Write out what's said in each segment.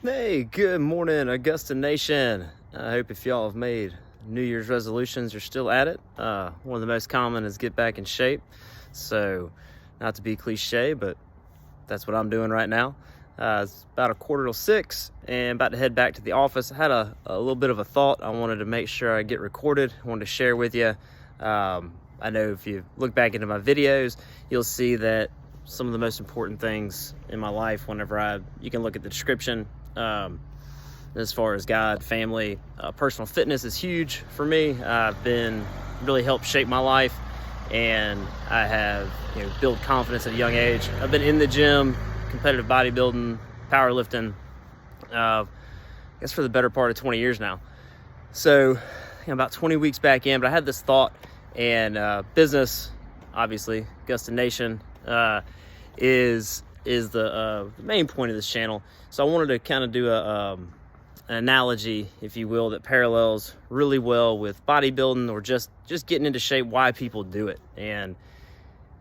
Hey, good morning, Augusta Nation. I hope if y'all have made New Year's resolutions, you're still at it. One of the most common is get back in shape. So, not to be cliche, but that's what I'm doing right now. It's about 5:45 and about to head back to the office. I had a little bit of a thought. I wanted to make sure I get recorded. I wanted to share with you. I know if you look back into my videos, you'll see that some of the most important things in my life, you can look at the description. As far as God, family, personal fitness is huge for me. I've been really helped shape my life, and I have built confidence at a young age. I've been in the gym, competitive bodybuilding, powerlifting, I guess for the better part of 20 years now. So about 20 weeks back in, but I had this thought, and business, obviously, Augusta Nation, is the main point of this channel. So I wanted to kind of do an analogy, if you will, that parallels really well with bodybuilding or just getting into shape, why people do it. And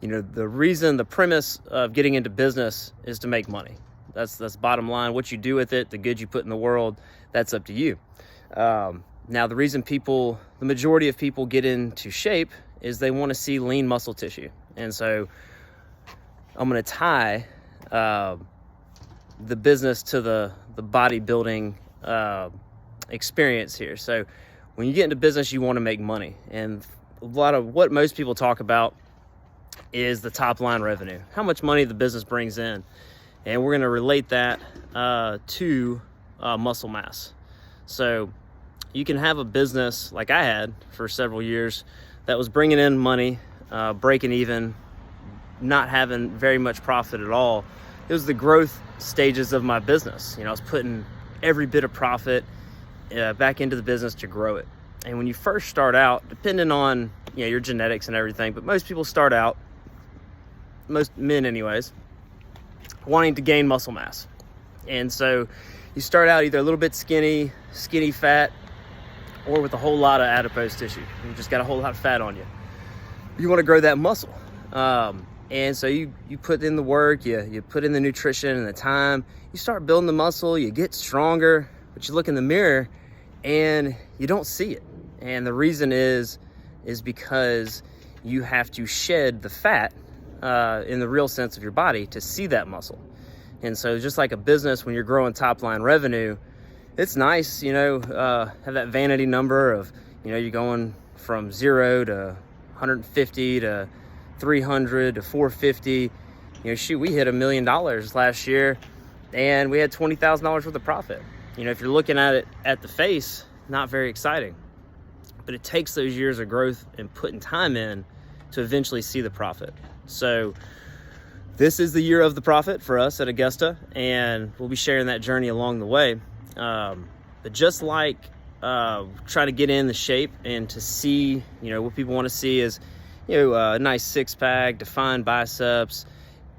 the premise of getting into business is to make money. That's bottom line. What you do with it, the good you put in the world, that's up to you. Now, the reason the majority of people get into shape is they want to see lean muscle tissue. And so I'm going to tie the business to the bodybuilding experience here. So when you get into business, you want to make money. And a lot of what most people talk about is the top line revenue, how much money the business brings in. And we're going to relate that to muscle mass. So you can have a business like I had for several years that was bringing in money, breaking even, not having very much profit at all. It was the growth stages of my business. I was putting every bit of profit back into the business to grow it. And when you first start out, depending on your genetics and everything, but most people start out, most men anyways, wanting to gain muscle mass. And so you start out either a little bit skinny fat, or with a whole lot of adipose tissue. You just got a whole lot of fat on you. You want to grow that muscle. And so you put in the work, you put in the nutrition and the time, you start building the muscle, you get stronger, but you look in the mirror and you don't see it. And the reason is because you have to shed the fat in the real sense of your body to see that muscle. And so just like a business, when you're growing top line revenue, it's nice, have that vanity number of, you're going from 0 to 150 to 300 to 450. We hit $1 million last year and we had $20,000 worth of profit. If you're looking at it at the face, not very exciting, but it takes those years of growth and putting time in to eventually see the profit. So this is the year of the profit for us at Augusta, and we'll be sharing that journey along the way. But just like trying to get in the shape and to see, what people want to see is, a nice six-pack, defined biceps.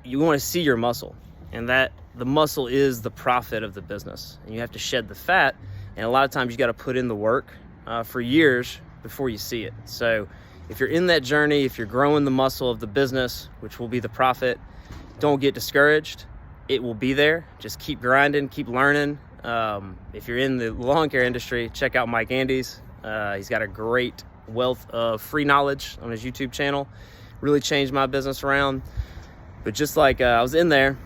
You want to see your muscle, and that the muscle is the profit of the business. And you have to shed the fat, and a lot of times you got to put in the work for years before you see it. So if you're in that journey, if you're growing the muscle of the business, which will be the profit, don't get discouraged. It will be there. Just keep grinding, keep learning. If you're in the lawn care industry, check out Mike Andes. He's got a great wealth of free knowledge on his YouTube channel. Really changed my business around. But just like I was in there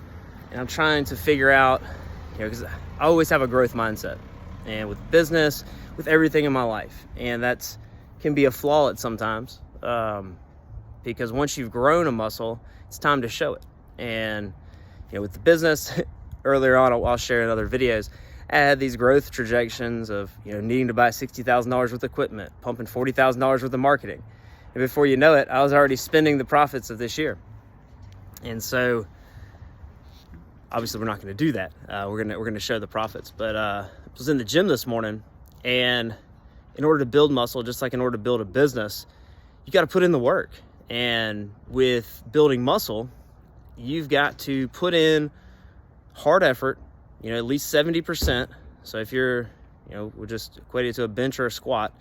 and I'm trying to figure out, because I always have a growth mindset, and with business, with everything in my life, and that's can be a flaw at sometimes, because once you've grown a muscle, it's time to show it. And with the business, earlier on, I'll share in other videos, I had these growth projections of needing to buy $60,000 worth of equipment, pumping $40,000 worth of marketing, and before you know it, I was already spending the profits of this year. And so obviously we're not going to do that. We're going to show the profits. But I was in the gym this morning, and in order to build muscle, just like in order to build a business, you got to put in the work. And with building muscle, you've got to put in hard effort, at least 70%. So if you're, we'll just equate it to a bench or a squat.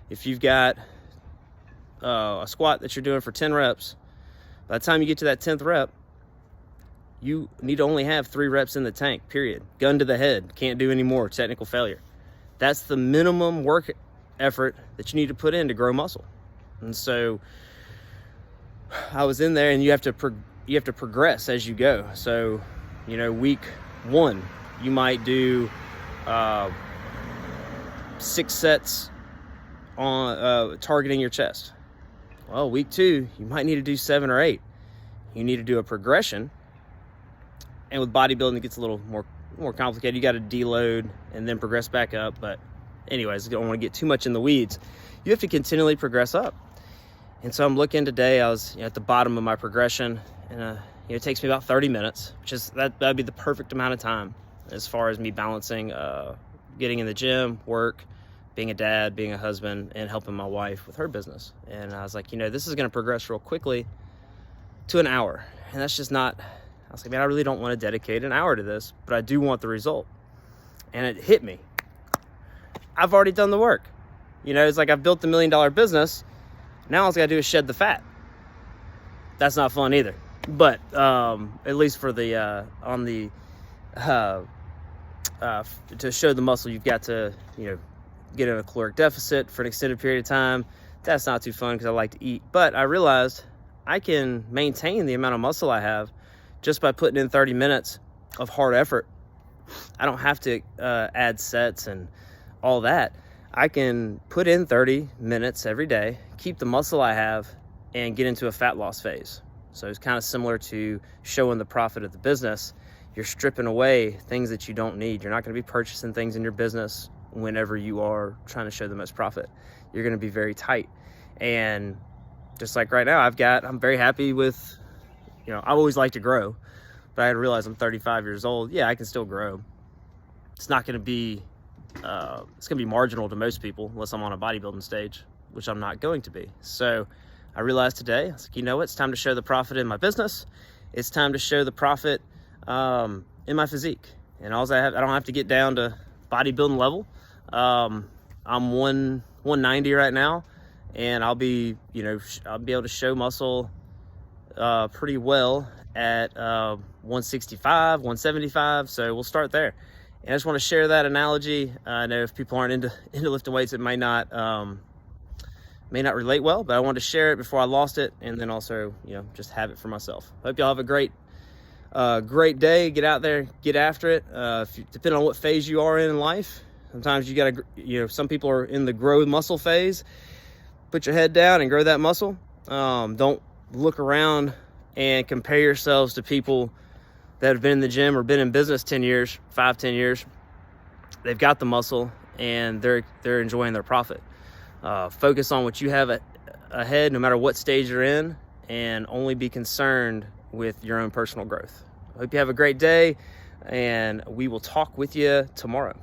If you've got a squat that you're doing for 10 reps, by the time you get to that 10th rep, you need to only have 3 reps in the tank, period. Gun to the head, can't do any more, technical failure. That's the minimum work effort that you need to put in to grow muscle. And so I was in there, and you have to progress as you go. So, week 1, you might do 6 sets on targeting your chest. Well, week 2, you might need to do 7 or 8. You need to do a progression. And with bodybuilding, it gets a little more complicated. You got to deload and then progress back up. But anyways, I don't want to get too much in the weeds. You have to continually progress up. And so I'm looking today, I was at the bottom of my progression, and it takes me about 30 minutes, which is that'd be the perfect amount of time as far as me balancing getting in the gym, work, being a dad, being a husband, and helping my wife with her business. And I was like, this is going to progress real quickly to an hour. And that's just not, I was like, man, I really don't want to dedicate an hour to this, but I do want the result. And it hit me. I've already done the work. It's like I've built the $1 million business. Now all I got to do is shed the fat. That's not fun either. But at least for the to show the muscle, you've got to get in a caloric deficit for an extended period of time. That's not too fun because I like to eat. But I realized I can maintain the amount of muscle I have just by putting in 30 minutes of hard effort. I don't have to add sets and all that. I can put in 30 minutes every day, keep the muscle I have, and get into a fat loss phase. So it's kind of similar to showing the profit of the business. You're stripping away things that you don't need. You're not going to be purchasing things in your business whenever you are trying to show the most profit. You're going to be very tight. And just like right now, I'm very happy with, I always like to grow, but I had to realize I'm 35 years old. Yeah, I can still grow. It's not going to be, it's going to be marginal to most people unless I'm on a bodybuilding stage, which I'm not going to be. So I realized today, I was like, it's time to show the profit in my business. It's time to show the profit in my physique. And I don't have to get down to bodybuilding level. I'm 190 right now, and I'll be able to show muscle pretty well at 165, 175. So we'll start there. And I just want to share that analogy. I know if people aren't into lifting weights, it may not relate well, but I wanted to share it before I lost it, and then also just have it for myself. Hope y'all have a great day. Get out there, get after it. Depending on what phase you are in life, sometimes you gotta, some people are in the grow muscle phase. Put your head down and grow that muscle. Don't look around and compare yourselves to people that have been in the gym or been in business 10 years, 5-10 years. They've got the muscle and they're enjoying their profit. Focus on what you have ahead, no matter what stage you're in, and only be concerned with your own personal growth. I hope you have a great day, and we will talk with you tomorrow.